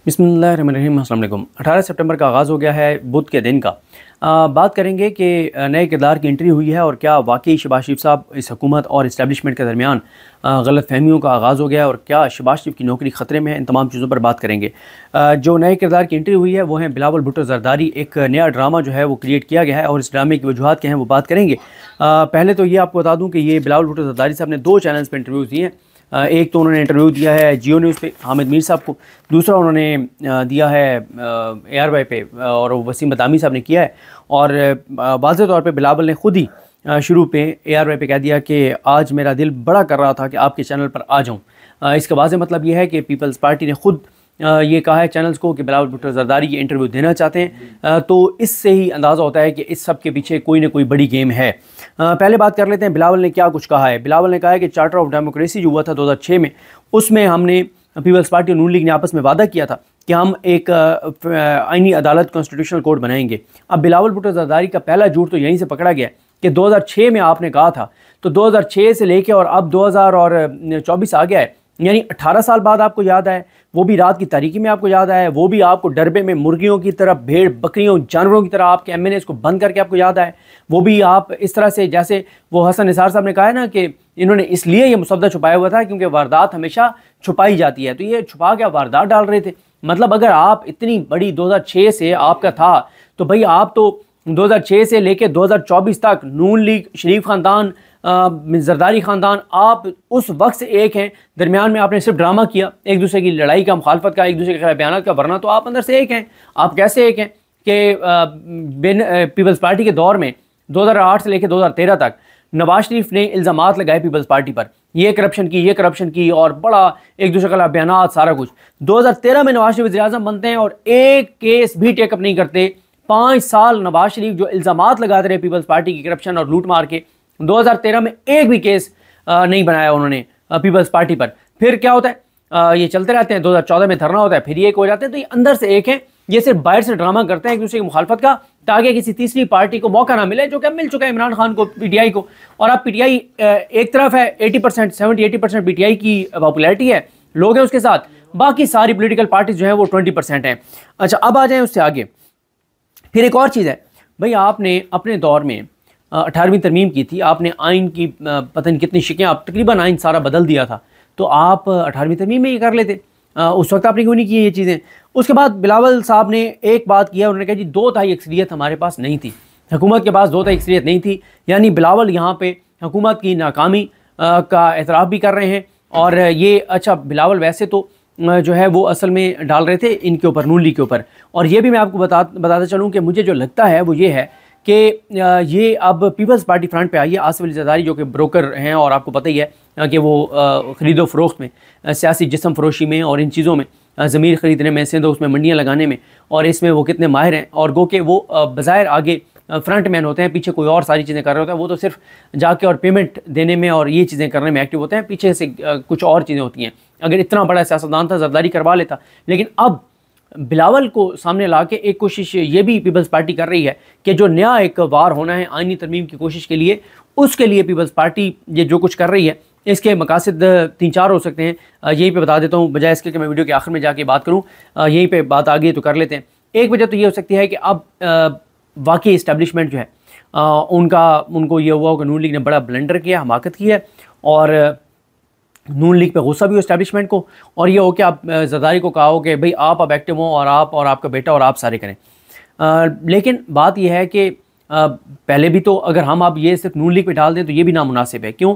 बिस्मिल्लाहिर्रहमानिर्रहीम। अस्सलाम वालेकुम। 18 सितंबर का आगाज़ हो गया है बुध के दिन का। बात करेंगे कि नए किरदार की एंट्री हुई है और क्या वाकई शहबाज शरीफ साहब इस हुकूमत और इस्टेब्लिशमेंट के दरमियान गलत फहमियों का आगाज़ हो गया है और क्या शहबाज शरीफ की नौकरी ख़तरे में है। इन तमाम चीज़ों पर बात करेंगे। जो नए किरदार की एंट्री हुई है वो है बिलावल भुट्टो ज़रदारी। एक नया ड्रामा जो है वो क्रिएट किया गया है और इस ड्रामे की वजूहात क्या हैं वो बात करेंगे। पहले तो ये आपको बता दूँ कि ये बिलावल भुट्टो ज़रदारी साहब ने 2 चैनल्स पर इंटरव्यूज़ दिए हैं। एक तो उन्होंने इंटरव्यू दिया है जियो न्यूज़ पे हामिद मीर साहब को, दूसरा उन्होंने दिया है ARY पे और वसीम बदामी साहब ने किया है। और वाज़ेह तौर पे बिलावल ने ख़ुद ही शुरू पे ARY पे कह दिया कि आज मेरा दिल बड़ा कर रहा था कि आपके चैनल पर आ जाऊँ। इसका वाज़ेह मतलब ये है कि पीपल्स पार्टी ने ख़ुद ये कहा है चैनल्स को कि बिलावल भुट्टो ज़रदारी ये इंटरव्यू देना चाहते हैं। तो इससे ही अंदाज़ा होता है कि इस सब के पीछे कोई ना कोई बड़ी गेम है। पहले बात कर लेते हैं बिलावल ने क्या कुछ कहा है। बिलावल ने कहा है कि चार्टर ऑफ डेमोक्रेसी जो हुआ था 2006 में, उसमें हमने पीपल्स पार्टी और नून लीग ने आपस में वादा किया था कि हम एक आईनी अदालत कॉन्स्टिट्यूशनल कोर्ट बनाएंगे। अब बिलावल भुट्टो ज़रदारी का पहला झूठ तो यहीं से पकड़ा गया कि 2006 में आपने कहा था, तो 2006 से लेके और अब 2024 आ गया है, यानी 18 साल बाद आपको याद आए, वो भी रात की तारीकी में आपको याद आया, वो भी आपको डरबे में मुर्गियों की तरह, भेड़ बकरियों जानवरों की तरह आपके MNAs को बंद करके आपको याद आए, वो भी आप इस तरह से जैसे वो हसन निसार साहब ने कहा है ना कि इन्होंने इसलिए ये मुसद्दा छुपाया हुआ था क्योंकि वारदात हमेशा छुपाई जाती है, तो ये छुपा के वारदात डाल रहे थे। मतलब अगर आप इतनी बड़ी 2006 से आपका था तो भाई आप तो 2006 से लेकर 2024 तक नून लीग, शरीफ ख़ानदान, ज़रदारी ख़ानदान, आप उस वक्त से एक हैं। दरमियान में आपने सिर्फ ड्रामा किया, एक दूसरे की लड़ाई का, मुखालफत का, एक दूसरे के खिलाफ बयान का, वरना तो आप अंदर से एक हैं। आप कैसे एक हैं कि पीपल्स पार्टी के दौर में 2008 से लेकर 2013 तक नवाज शरीफ ने इल्ज़ामात लगाए पीपल्स पार्टी पर, ये करप्शन की और बड़ा एक दूसरे के खिलाफ बयान, सारा कुछ। 2013 में नवाज शरीफ वज़ीर-ए-आज़म बनते हैं और एक केस भी टेकअप नहीं करते। 5 साल नवाज शरीफ जो इल्ज़ामात लगाते रहे पीपल्स पार्टी की करप्शन और लूट मार के, 2013 में एक भी केस नहीं बनाया उन्होंने पीपल्स पार्टी पर। फिर क्या होता है, ये चलते रहते हैं। 2014 में धरना होता है, फिर ये एक हो जाते हैं। तो ये अंदर से एक है, ये सिर्फ बाहर से ड्रामा करते हैं एक दूसरे की मुखालफत का, ताकि किसी तीसरी पार्टी को मौका ना मिले, जो कि मिल चुका है इमरान खान को, PTI को। और अब PTI एक तरफ है, 80%, 70-80% PTI की पॉपुलैरिटी है, लोग हैं उसके साथ, बाकी सारी पोलिटिकल पार्टीज जो है वो 20% हैं। अच्छा, अब आ जाए उससे आगे। फिर एक और चीज़ है भाई, आपने अपने दौर में 18वीं तरमीम की थी, आपने आइन की पता नहीं कितनी शिकें, आप तकरीबन आइन सारा बदल दिया था, तो आप 18वीं तरमीम में ये कर लेते। उस वक्त आपने क्यों नहीं की ये चीज़ें। उसके बाद बिलावल साहब ने एक बात किया, उन्होंने कहा जी 2/3 अक्सरियत हमारे पास नहीं थी, हुकूमत के पास 2/3 अक्सरियत नहीं थी। यानी बिलावल यहाँ पे हुकूमत की नाकामी का एतराफ़ भी कर रहे हैं। और ये अच्छा, बिलावल वैसे तो जो है वो असल में डाल रहे थे इनके ऊपर, नून लीग के ऊपर। और ये भी मैं आपको बताता चलूँ कि मुझे जो लगता है वो ये है कि ये अब पीपल्स पार्टी फ्रंट पे आई है। आसिफ अली ज़रदारी जो कि ब्रोकर हैं और आपको पता ही है कि वो ख़रीदो फ़रोख्त में, सियासी जिस्म फरोशी में और इन चीज़ों में, ज़मीर ख़रीदने में, सेंधो उसमें मंडियाँ लगाने में, और इसमें वो कितने माहिर हैं। और गो के वो बज़ाहिर आगे फ्रंट मैन होते हैं, पीछे कोई और सारी चीज़ें कर रहे होते हैं। वो तो सिर्फ जाके और पेमेंट देने में और ये चीज़ें करने में एक्टिव होते हैं, पीछे से कुछ और चीज़ें होती हैं। अगर इतना बड़ा सियासतदान था, ज़रदारी करवा लेता। लेकिन अब बिलावल को सामने ला के एक कोशिश ये भी पीपल्स पार्टी कर रही है कि जो नया एक वार होना है आईनी तरमीम की कोशिश के लिए, उसके लिए पीपल्स पार्टी ये जो कुछ कर रही है, इसके मकासद 3-4 हो सकते हैं। यहीं पे बता देता हूँ, बजाय इसके कि मैं वीडियो के आखिर में जाके बात करूँ, यहीं पे बात आ गई तो कर लेते हैं। एक वजह तो ये हो सकती है कि अब वाकई इस्टेब्लिशमेंट जो है उनको ये हुआ कि नून लीग ने बड़ा ब्लंडर किया, हमाकत की है, और नून लीग पे गुस्सा भी हो इस्टेब्लिशमेंट को, और ये हो कि आप ज़रदारी को कहा हो कि भाई आप अब एक्टिव हो और आप और आपका बेटा और आप सारे करें। लेकिन बात यह है कि पहले भी तो अगर हम अब ये सिर्फ नून लीग पे डाल दें तो ये भी नामुनासिब है। क्यों?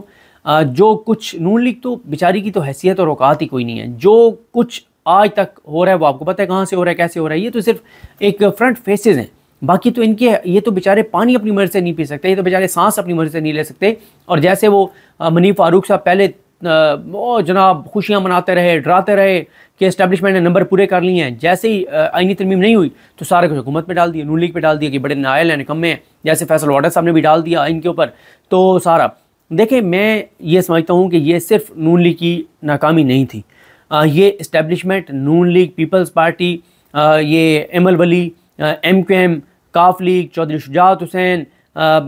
जो कुछ नून लीग तो बेचारी की तो हैसियत और औकात ही कोई नहीं है। जो कुछ आज तक हो रहा है वो आपको पता है कहाँ से हो रहा है, कैसे हो रहा है। ये तो सिर्फ एक फ्रंट फेसेस हैं, बाकी तो इनके ये तो बेचारे पानी अपनी मर्ज़ी से नहीं पी सकते, ये तो बेचारे सांस अपनी मर्ज़ी से नहीं ले सकते। और जैसे वो मनीफ फारूक साहब पहले वो जनाब खुशियाँ मनाते रहे, डराते रहे कि इस्टेब्लिशमेंट ने नंबर पूरे कर लिए हैं, जैसे ही आईनी तरमीम नहीं हुई तो सारे कुछ हुकूमत पे डाल दिया, नून लीग पे डाल दिया कि बड़े नायल हैं, निकम्मे हैं। जैसे फैसल वाडा साहब ने भी डाल दिया इनके ऊपर। तो सारा देखें, मैं ये समझता हूँ कि ये सिर्फ नून लीग की नाकामी नहीं थी, ये इस्टेब्लिशमेंट, नून लीग, पीपल्स पार्टी, ये ML वली, MQM, काफ लीग, चौधरी शुजात हुसैन,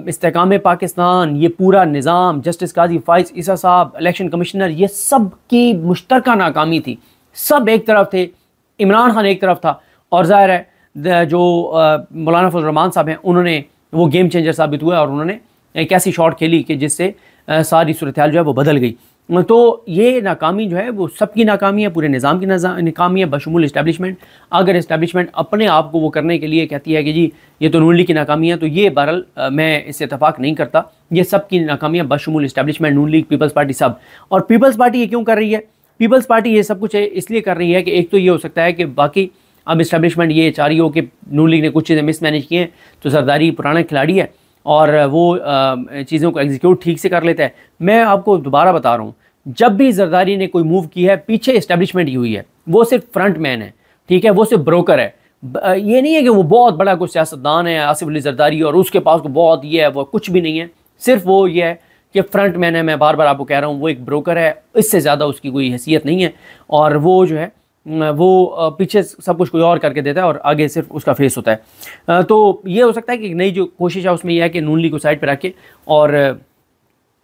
इस्तेकाम पाकिस्तान, ये पूरा निज़ाम, जस्टिस काजी फाइज ईसा साहब, इलेक्शन कमिश्नर, ये सब की मुश्तरका नाकामी थी। सब एक तरफ थे इमरान खान एक तरफ था और ज़ाहिर है जो मौलाना फजल रहमान साहब हैं उन्होंने वो गेम चेंजर साबित हुए और उन्होंने एक ऐसी शॉट खेली कि जिससे सारी सूरत हाल जो है वो बदल गई। तो ये नाकामी जो है वो सबकी नाकामी है, पूरे निज़ाम की नाकामी है बशमूल इस्टेब्लिशमेंट। अगर इस्टेब्लिशमेंट अपने आप को वो करने के लिए कहती है कि जी ये तो नून लीग की नाकामी है, तो ये बहरहाल मैं इससे इतफाक़ नहीं करता। ये सब की नाकामी है बशमूल इस्टेब्लिशमेंट, नून लीग, पीपल्स पार्टी सब। और पीपल्स पार्टी ये क्यों कर रही है? पीपल्स पार्टी ये सब कुछ इसलिए कर रही है कि एक तो ये हो सकता है कि बाकी अब इस्टेब्लिशमेंट ये चाह रही हो कि नून लीग ने कुछ चीज़ें मिसमैनेज की हैं, तो जरदारी पुराना खिलाड़ी है और वो चीज़ों को एग्जीक्यूट ठीक से कर लेता है। मैं आपको दोबारा बता रहा हूँ, जब भी जरदारी ने कोई मूव की है पीछे इस्टेब्लिशमेंट ही हुई है। वो सिर्फ फ्रंट मैन है, ठीक है, वो सिर्फ ब्रोकर है। ये नहीं है कि वो बहुत बड़ा कोई सियासतदान है आसिफ अली जरदारी और उसके पास को बहुत ये है, वो कुछ भी नहीं है। सिर्फ वो ये है कि फ्रंट मैन है। मैं बार बार आपको कह रहा हूँ वो एक ब्रोकर है, इससे ज़्यादा उसकी कोई हैसियत नहीं है। और वो जो है वो पीछे सब कुछ कोई और करके देता है और आगे सिर्फ उसका फेस होता है। तो ये हो सकता है कि नई जो कोशिश है उसमें यह है कि नून लीग को साइड पर रख के और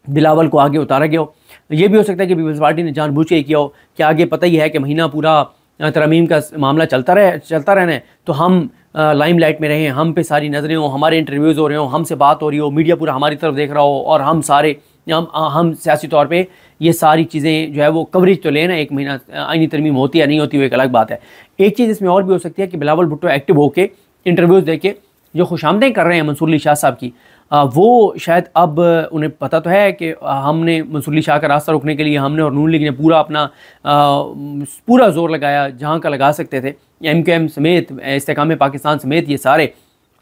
बिलावल को आगे उतारा गया हो। ये भी हो सकता है कि पीपल्स पार्टी ने जानबूझ के किया हो कि आगे पता ही है कि महीना पूरा तरमीम का मामला चलता रहना है, तो हम लाइमलाइट में रहें, हम पे सारी नज़रें हो, हमारे इंटरव्यूज़ हो रहे हो, हमसे बात हो रही हो, मीडिया पूरा हमारी तरफ देख रहा हो और हम सारे हम सियासी तौर पे ये सारी चीज़ें जो है वो कवरेज तो लेना। एक महीना आईनी तरमीम होती है नहीं होती वो एक अलग बात है। एक चीज़ इसमें और भी हो सकती है कि बिलावल भुट्टो एक्टिव होकर इंटरव्यूज़ दे के जो खुशामदें कर रहे हैं मंसूर अली शाह साहब की, वो शायद अब उन्हें पता तो है कि हमने मंसूर अली शाह का रास्ता रोकने के लिए हमने और नून लीग ने पूरा अपना पूरा जोर लगाया जहाँ का लगा सकते थे, MKM समेत, इस्तेकाम पाकिस्तान समेत ये सारे।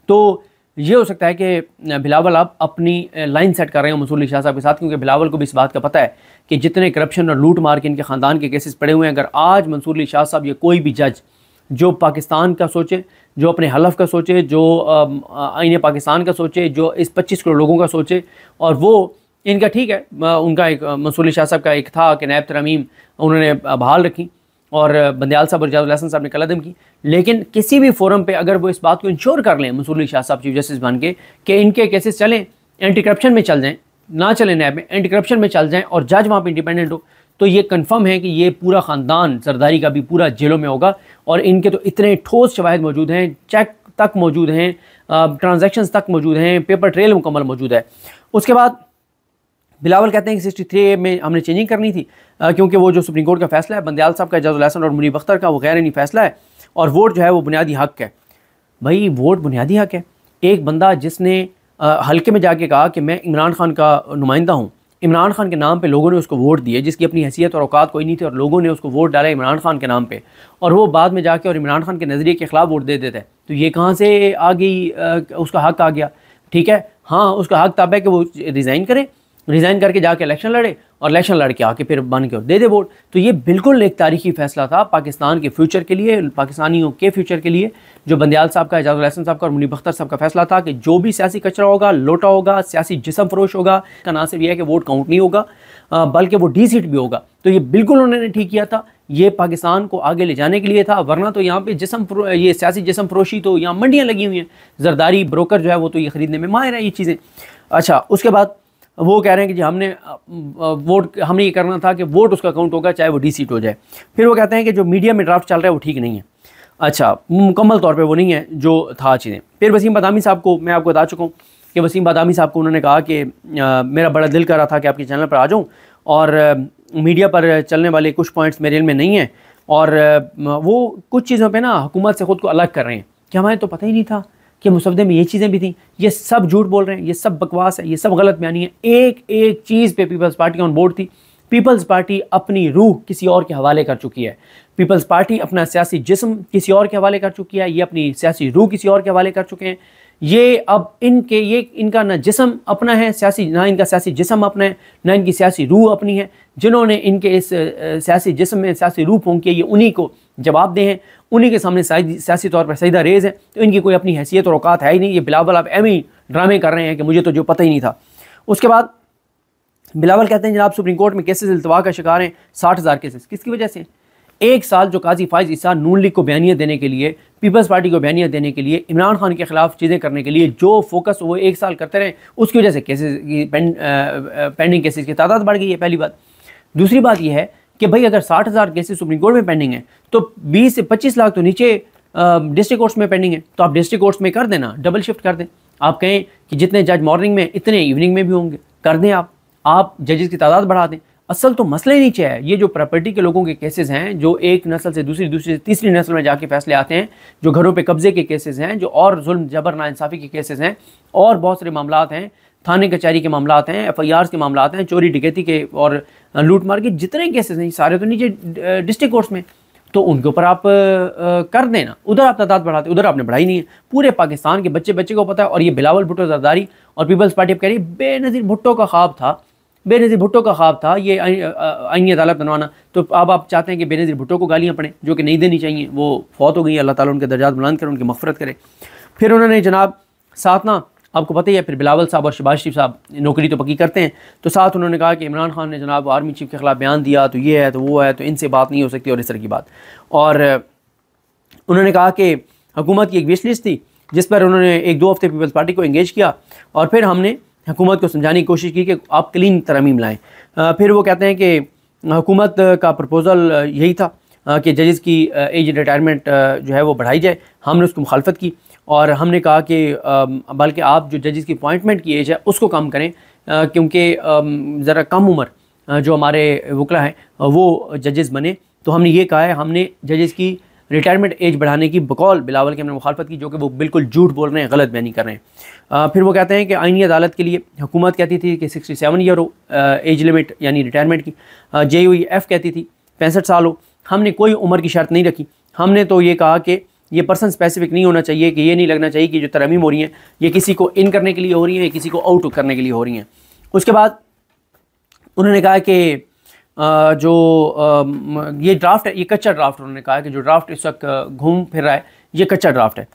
तो ये हो सकता है कि बिलावल अब अपनी लाइन सेट कर रहे हैं मंसूर अली शाह साहब के साथ, क्योंकि बिलावल को भी इस बात का पता है कि जितने करप्शन और लूट मार के इनके ख़ानदान के केसेस पड़े हुए हैं, अगर आज मंसूर अली शाह साहब या कोई भी जज जो पाकिस्तान का सोचे, जो अपने हलफ का सोचे, जो आईने पाकिस्तान का सोचे, जो इस 25 करोड़ लोगों का सोचे, और वो इनका ठीक है उनका एक मंसूर अली शाह साहब का एक था कि नायब तरमीम उन्होंने बहाल रखी और बंदयाल साहब और रियाजुल हसन साहब ने कलअदम की, लेकिन किसी भी फोरम पे अगर वो इस बात को इंश्योर कर लें मंसूर अली शाह साहब चीफ जस्टिस बन के कि इनके केसेस चलें, एंटी करप्शन में चल जाएँ, ना चलें नैब में, एंटी करप्शन में चल जाएँ और जज वहाँ पर इंडिपेंडेंट हो, तो ये कंफर्म है कि ये पूरा ख़ानदान जरदारी का भी पूरा जेलों में होगा। और इनके तो इतने ठोस शवाहिद मौजूद हैं, चेक तक मौजूद हैं, ट्रांजैक्शंस तक मौजूद हैं, पेपर ट्रेल मुकम्मल मौजूद है। उसके बाद बिलावल कहते हैं कि 63 में हमने चेंजिंग करनी थी क्योंकि वो जो सुप्रीम कोर्ट का फैसला है बंदयाल साहब का, रियाजुल हसन और मुनीब अख्तर का, वो गैर आईनी फैसला है और वोट जो है वो बुनियादी हक़ है। भाई वोट बुनियादी हक़ है। एक बंदा जिसने हल्के में जाके कहा कि मैं इमरान खान का नुमाइंदा हूँ, इमरान खान के नाम पे लोगों ने उसको वोट दिए, जिसकी अपनी हैसियत और औकात कोई नहीं थी और लोगों ने उसको वोट डाला इमरान खान के नाम पे, और वो बाद में जाके और इमरान खान के नज़रिए के ख़िलाफ़ वोट दे देता है, तो ये कहाँ से आ गई उसका हक़ आ गया? ठीक है, हाँ उसका हक़ तब है कि वो रिज़ाइन करे, रिज़ाइन करके जाके इलेक्शन लड़े और इलेक्शन लड़ के आके फिर बन के और दे दे वोट। तो ये बिल्कुल एक तारीखी फ़ैसला था पाकिस्तान के फ्यूचर के लिए, पाकिस्तानियों के फ्यूचर के लिए, जो बंदयाल साहब का, रियाजुल हसन साहब का और मुनीब अख्तर साहब का फैसला था कि जो भी सियासी कचरा होगा, लोटा होगा, सियासी जिस्म फरोश होगा, का ना सिर्फ यह है कि वोट काउंट नहीं होगा बल्कि वो डी-सीट भी होगा। तो ये बिल्कुल उन्होंने ठीक किया था, ये पाकिस्तान को आगे ले जाने के लिए था, वरना तो यहाँ पे ये सियासी जिस्म फरोशी तो यहाँ मंडियाँ लगी हुई हैं, जरदारी ब्रोकर जो है वो तो ये ख़रीदने में माहिर है ये चीज़ें। अच्छा, उसके बाद वो कह रहे हैं कि जी हमने ये करना था कि वोट उसका काउंट होगा चाहे वो डी-सीट हो जाए। फिर वो कहते हैं कि जो मीडिया में ड्राफ्ट चल रहा है वो ठीक नहीं है। अच्छा, मुकम्मल तौर पे वो नहीं है जो था चीज़ें। फिर वसीम बादामी साहब को मैं आपको बता चुका हूँ कि वसीम बादामी साहब को उन्होंने कहा कि मेरा बड़ा दिल कर रहा था कि आपके चैनल पर आ जाऊँ और मीडिया पर चलने वाले कुछ पॉइंट्स मेरे में नहीं हैं, और वो कुछ चीज़ों पर ना हुकूमत से ख़ुद को अलग कर रहे हैं कि हमें तो पता ही नहीं था कि मुसवदे में ये चीज़ें भी थी, ये सब झूठ बोल रहे हैं, ये सब बकवास है, ये सब गलत बयानी है। एक एक चीज़ पे पीपल्स पार्टी ऑन बोर्ड थी। पीपल्स पार्टी अपनी रूह किसी और के हवाले कर चुकी है, पीपल्स पार्टी अपना सियासी जिस्म किसी और के हवाले कर चुकी है, ये अपनी सियासी रूह किसी और के हवाले कर चुके हैं। ये अब इनका ना जिस्म अपना है सियासी, ना इनका सियासी जिस्म अपना है, ना इनकी सियासी रूह अपनी है। जिन्होंने इनके इस सियासी जिस्म में सियासी रूह फूंक के ये उन्हीं को जवाब दे हैं, उन्हीं के सामने सियासी तौर पर सजदा रेज़ है, तो इनकी कोई अपनी हैसियत और औकात है ही नहीं। ये बिलावल अब एम ही ड्रामे कर रहे हैं कि मुझे तो जो पता ही नहीं था। उसके बाद बिलावल कहते हैं जनाब सुप्रीम कोर्ट में केसेस इल्तवा का शिकार हैं 60,000 केसेस, किसकी वजह से? एक साल जो काजी फाइज ईसा नून लीग को बयानिया देने के लिए, पीपल्स पार्टी को बयानिया देने के लिए, इमरान खान के खिलाफ चीज़ें करने के लिए जो फोकस वो एक साल करते रहे, उसकी वजह से केसेस की पेंडिंग केसेस की तादाद बढ़ गई है, पहली बात। दूसरी बात यह है कि भाई अगर 60,000 केसेस सुप्रीम कोर्ट में पेंडिंग है तो 20 से 25 लाख तो नीचे डिस्ट्रिक्ट कोर्ट्स में पेंडिंग है, तो आप डिस्ट्रिक्ट कोर्ट्स में कर देना, डबल शिफ्ट कर दें। आप कहें कि जितने जज मॉर्निंग में इतने इवनिंग में भी होंगे, कर दें। आप जजेस की तादाद बढ़ा दें। असल तो मसला ही नीचे है। ये जो प्रॉपर्टी के लोगों के केसेस हैं, जो एक नस्ल से दूसरी से तीसरी नस्ल में जाके फैसले आते हैं, जो घरों पे कब्जे के केसेस हैं, जो और जुल्म जबर नाइंसाफ़ी के केसेस हैं, और बहुत सारे मामलात हैं, थाने कचहरी के मामलात हैं, FIRs के मामलात हैं, चोरी डकैती के और लूट मार के जितने केसेस हैं सारे तो नीचे डिस्ट्रिक्ट कोर्ट्स में। तो उनके ऊपर आप कर देना, उधर आप तादाद बढ़ाते, उधर आपने बढ़ाई नहीं है। पूरे पाकिस्तान के बच्चे को पता है। और ये बिलावल भुट्टो जरदारी और पीपल्स पार्टी अब कह रही है बेनज़ीर भुट्टो का ख्वाब था, बेनज़ीर भुट्टो का ख्वाब था ये आईनी अदालत बनवाना। तो अब आप चाहते हैं कि बेनज़ीर भुट्टो को गालियाँ पड़ें, जो कि नहीं देनी चाहिए। वो फौत हो गई, अल्लाह ताला उनके दर्जात बुलंद करे, उनकी मग़फ़िरत करे। फिर उन्होंने जनाब साथ ना, आपको पता ही है, फिर बिलावल साहब और शहबाज शरीफ साहब नौकरी तो पक्की करते हैं, तो साथ उन्होंने कहा कि इमरान खान ने जनाब आर्मी चीफ के ख़िलाफ़ बयान दिया, तो ये है तो वो है, तो इनसे बात नहीं हो सकती और इस तरह की बात। और उन्होंने कहा कि हुकूमत की एक विश लिस्ट थी जिस पर उन्होंने 1-2 हफ्ते पीपल्स पार्टी को एंगेज किया, और फिर हमने हुकूमत को समझाने की कोशिश की कि आप क्लीन तरमीम लाएँ। फिर वो कहते हैं कि हुकूमत का प्रपोज़ल यही था कि जजेस की एज रिटायरमेंट जो है वो बढ़ाई जाए। हमने उसको मुखालफत की और हमने कहा कि बल्कि आप जो जजेस की अपॉइंटमेंट की एज है उसको कम करें, क्योंकि ज़रा कम उम्र जो हमारे वकला हैं वो जजेस बने। तो हमने ये कहा है, हमने जजेस की रिटायरमेंट एज बढ़ाने की बकौल बिलावल की हमने मुखालफत की, जो कि वो बिल्कुल झूठ बोल रहे हैं, गलत बयानी कर रहे हैं। फिर वो कहते हैं कि आईनी अदालत के लिए हुकूमत कहती थी कि 67 ईयर हो एज लिमिट यानी रिटायरमेंट की, JUEF कहती थी 65 साल हो। हमने कोई उम्र की शर्त नहीं रखी। हमने तो ये कहा कि ये पर्सन स्पेसिफिक नहीं होना चाहिए, कि ये नहीं लगना चाहिए कि जो तरमीम हो रही हैं ये किसी को इन करने के लिए हो रही हैं, किसी को आउट करने के लिए हो रही हैं। उसके बाद उन्होंने कहा कि ये ड्राफ्ट है, ये कच्चा ड्राफ्ट। उन्होंने कहा कि जो ड्राफ्ट इस वक्त घूम फिर रहा है ये कच्चा ड्राफ्ट है।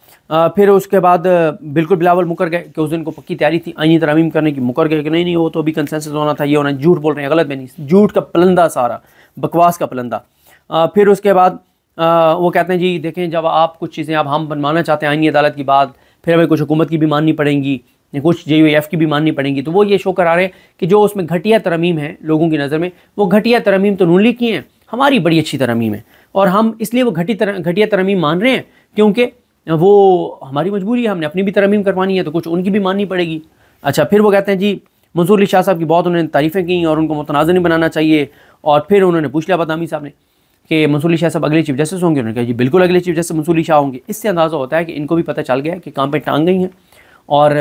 फिर उसके बाद बिल्कुल बिलावल मुकर गए कि उस दिन को पक्की तैयारी थी आईनी तरमीम करने की, मुकर गए कि नहीं वो तो अभी कंसेंसस होना था, ये होना। झूठ बोल रहे हैं, गलत बयानी, झूठ का पलंदा, सारा बकवास का पलंदा। फिर उसके बाद वो कहते हैं जी देखें, जब आप कुछ चीज़ें आप हम बनवाना चाहते हैं आईनी अदालत की बात, फिर हमें कुछ हुकूमत की भी माननी पड़ेंगी, कुछ JUEF की भी माननी पड़ेंगी। तो वो ये शो करा रहे हैं कि जो उसमें घटिया तरमीम है लोगों की नज़र में, वो घटिया तरमीम तो नून लीग की हैं, हमारी बड़ी अच्छी तरमीम है, और हम इसलिए वो घटिया तरमीम मान रहे हैं क्योंकि वो हमारी मजबूरी है, हमने अपनी भी तरमीम करवानी है, तो कुछ उनकी भी माननी पड़ेगी। अच्छा, फिर वो कहते हैं जी मंसूर अली शाह साहब की बहुत उन्होंने तारीफ़ें की और उनको मुतनाज़ नहीं बनाना चाहिए। और फिर उन्होंने पूछ लिया बदामी साहब ने कि मंसूर अली शाह साहब अगले चीफ जस्टिस होंगे। उन्होंने कहा जी बिल्कुल अगले चीफ जस्टिस मंसूर अली शाह होंगे। इससे अंदाज़ा होता है कि इनको भी पता चल गया कि काम पे टांग गई हैं और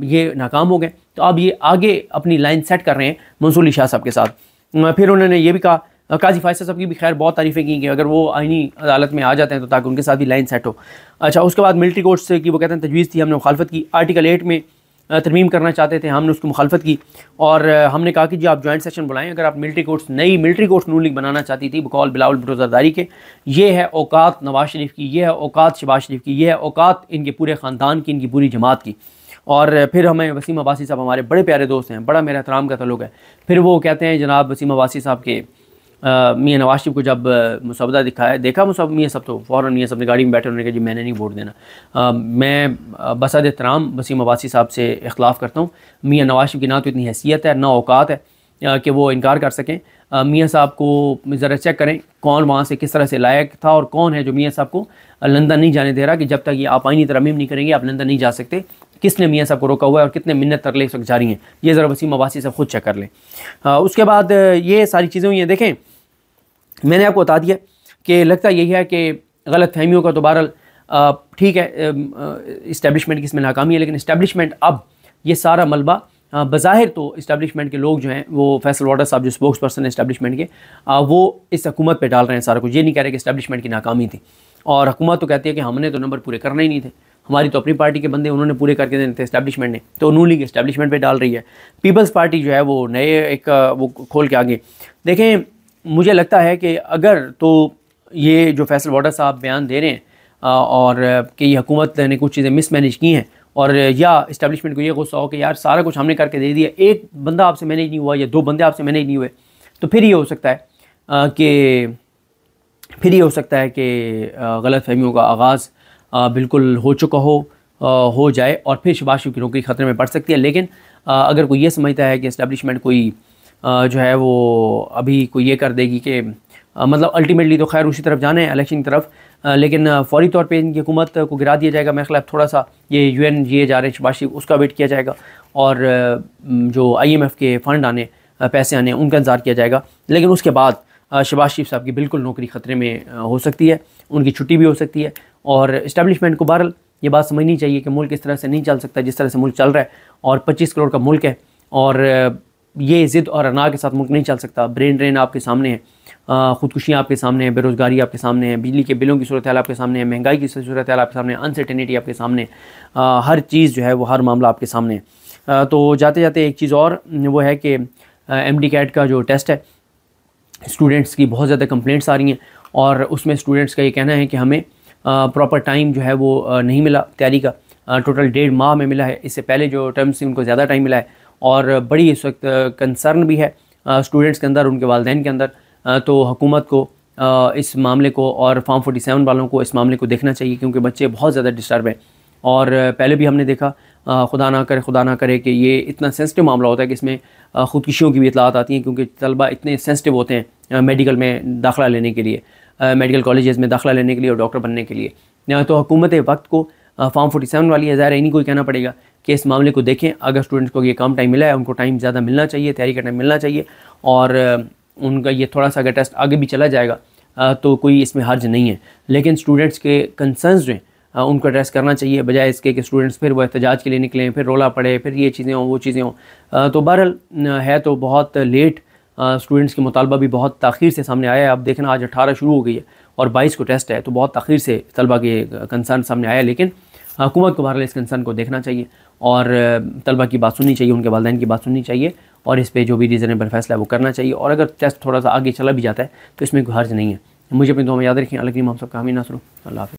ये नाकाम हो गए, तो अब ये आगे अपनी लाइन सेट कर रहे हैं मंसूर अली शाह साहब के साथ। फिर उन्होंने ये भी कहा, काजी फैसल साहब की भी खैर बहुत तारीफ़ें की कि अगर वो आईनी अदालत में आ जाते हैं तो ताकि उनके साथ भी लाइन सेट हो। अच्छा, उसके बाद मिलिट्री कोर्ट्स की वो कहते हैं तजवीज़ थी, हमने मुखालफत की। आर्टिकल 8 में तरमीम करना चाहते थे, हमने उसकी मुखालफत की और हमने कहा कि जी आप जॉइंट सेशन बुलाएं। अगर आप मिलिट्री कोर्ट्स, नई मिलिट्री कोर्ट्स नून लीग बनाना चाहती थी बकौल बिलावल भुट्टो जरदारी के, ये है औकात नवाज शरीफ की, ये है औकात शहबाज शरीफ की, ये है औकात इनके पूरे ख़ानदान की, इनकी पूरी जमात की। और फिर हमें वसीम अब्बासी साहब हमारे बड़े प्यारे दोस्त हैं, बड़ा मेरा एहतराम का ताल्लुक़ है। फिर वो कहते हैं जनाब वसीम अब्बासी साहब के मियाँ नवाज शरीफ को जब मुसवदा देखा मियाँ सब, तो फ़ौरन मियाँ सब ने गाड़ी में बैठे, उन्होंने कहा जी मैंने नहीं वोट देना। मैं बसद एहतराम वसीम अब्बासी साहब से इख्तलाफ़ करता हूँ। मियाँ नवाज शरीफ की ना तो इतनी हैसियत है, ना औकात है कि वो इनकार कर सकें। मियाँ साहब को ज़रा चेक करें कौन वहाँ से किस तरह से लायक था और कौन है जो मियाँ साहब को लंदन नहीं जाने दे रहा कि जब तक ये आप आईनी तरमीम नहीं करेंगे आप लंदन नहीं जा सकते। किसने मियाँ साहब को रोका हुआ है और कितने मिन्नत तरले इस वक्त जारी हैं, ये ज़रा वसीम अब्बासी साहब खुद चेक कर लें। उसके बाद ये सारी चीज़ें हुई हैं। देखें, मैंने आपको बता दिया कि लगता यही है कि गलत फहमियों का तो बहरहाल ठीक है, इस्टेब्लिशमेंट की इसमें नाकामी है, लेकिन इस्टेब्लिशमेंट अब ये सारा मलबा बज़ाहिर तो इस्टेब्लिशमेंट के लोग जो हैं वो फैसल वाडर साहब जो स्पोक्स पर्सन है इस्टेब्लिशमेंट के, वो इस हुकूमत पे डाल रहे हैं सारा कुछ। ये नहीं कह रहे कि इस्टेब्लिशमेंट की नाकामी थी, और हुकूमत तो कहती है कि हमने तो नंबर पूरे करने ही नहीं थे, हमारी तो अपनी पार्टी के बंदे उन्होंने पूरे करके देने थे इस्टेब्लिशमेंट ने, तो नून लीग इस्टेब्लिशमेंट पे डाल रही है। पीपल्स पार्टी जो है वो नए एक वो खोल के आगे। देखें, मुझे लगता है कि अगर तो ये जो फैसल वाडर साहब बयान दे रहे हैं और कि ये हुकूमत ने कुछ चीज़ें मिसमैनेज की हैं, और या इस्टेब्लिशमेंट को ये गुस्सा हो कि यार सारा कुछ हमने करके दे दिया, एक बंदा आपसे मैनेज नहीं हुआ या 2 बंदे आपसे मैनेज नहीं हुए, तो फिर ये हो सकता है कि गलत फहमियों का आगाज़ बिल्कुल हो चुका हो जाए और फिर शहबाज शरीफ की नौकरी ख़तरे में पड़ सकती है। लेकिन अगर कोई ये समझता है कि इस्टेब्लिशमेंट कोई जो है वो अभी कोई ये कर देगी कि मतलब अल्टीमेटली तो खैर उसी तरफ जाना है, इलेक्शन की तरफ, लेकिन फ़ौरी तौर पे इनकी हुकूमत को गिरा दिया जाएगा। मेरे ख्याल थोड़ा सा ये UN ये जा रहे हैं शहबाज शरीफ, उसका वेट किया जाएगा, और जो IMF के फ़ंड आने, पैसे आने, उनका इंतज़ार किया जाएगा। लेकिन उसके बाद शहबाज शरीफ साहब की बिल्कुल नौकरी ख़तरे में हो सकती है, उनकी छुट्टी भी हो सकती है। और इस्टेब्लिशमेंट को बहरहाल ये बात समझनी चाहिए कि मुल्क इस तरह से नहीं चल सकता जिस तरह से मुल्क चल रहा है, और 25 करोड़ का मुल्क है, और ये ज़िद और अना के साथ मुल्क नहीं चल सकता। ब्रेन ड्रेन आपके सामने है, ख़ुदकुशियाँ आपके सामने है, बेरोज़गारी आपके सामने है, बिजली के बिलों की सूरत हाल आपके सामने है, महंगाई की सूरत हाल आपके सामने है, अनसर्टेनिटी आपके सामने, हर चीज़ जो है वो, हर मामला आपके सामने है। तो जाते जाते एक चीज़ और वो है कि MD कैट का जो टेस्ट है, स्टूडेंट्स की बहुत ज़्यादा कंप्लेंट्स आ रही हैं, और उसमें स्टूडेंट्स का ये कहना है कि हमें प्रॉपर टाइम जो है वो नहीं मिला तैयारी का। टोटल 1.5 माह में मिला है, इससे पहले जो टर्म्स थी उनको ज़्यादा टाइम मिला है, और बड़ी इस वक्त कंसर्न भी है स्टूडेंट्स के अंदर, उनके वालिदैन के अंदर। तो हुकूमत को इस मामले को, और फॉर्म 47 वालों को इस मामले को देखना चाहिए, क्योंकि बच्चे बहुत ज़्यादा डिस्टर्ब हैं। और पहले भी हमने देखा, खुदा ना करे कि ये इतना सेंसिटिव मामला होता है कि इसमें ख़ुदकुशियों की भी इतलात आती हैं, क्योंकि तलबा इतने सेंसिटिव होते हैं मेडिकल में दाखिला लेने के लिए, मेडिकल कॉलेजेस में दाखिला लेने के लिए और डॉक्टर बनने के लिए। तो हुकूमत वक्त को फॉर्म 47 वाली है, ज़ाहिर है इन्हीं को ही कहना पड़ेगा कि इस मामले को देखें। अगर स्टूडेंट्स को ये कम टाइम मिला है, उनको टाइम ज़्यादा मिलना चाहिए, तैयारी का टाइम मिलना चाहिए, और उनका ये थोड़ा सा अगर टेस्ट आगे भी चला जाएगा तो कोई इसमें हर्ज नहीं है। लेकिन स्टूडेंट्स के कंसर्न्स जो हैं उनको एड्रेस करना चाहिए, बजाय इसके कि स्टूडेंट्स फिर वो एहतजाज के लिए निकलें, फिर रोला पड़े, फिर ये चीज़ें हों, वो चीज़ें हों। तो बहरहाल है तो बहुत लेट, स्टूडेंट्स के मुतालबा भी बहुत ताख़ीर से सामने आया है। अब देखना, आज 18 शुरू हो गई है और 22 को टेस्ट है, तो बहुत ताख़ीर से तलबा के कंसर्न सामने आया। लेकिन हुकूमत को बहरहाल इस कंसर्न को देखना चाहिए, और तलबा की बात सुननी चाहिए, उनके वालिदैन की बात सुननी चाहिए, और इस पर जो भी रीज़नेबल फैसला है वो करना चाहिए। और अगर टेस्ट थोड़ा सा आगे चला भी जाता है तो इसमें कोई हर्ज नहीं है। मुझे अपनी दुआ में याद रखें। अल्लाह करीम हम सबका हामी नासर। अल्लाह हाफ़िज़।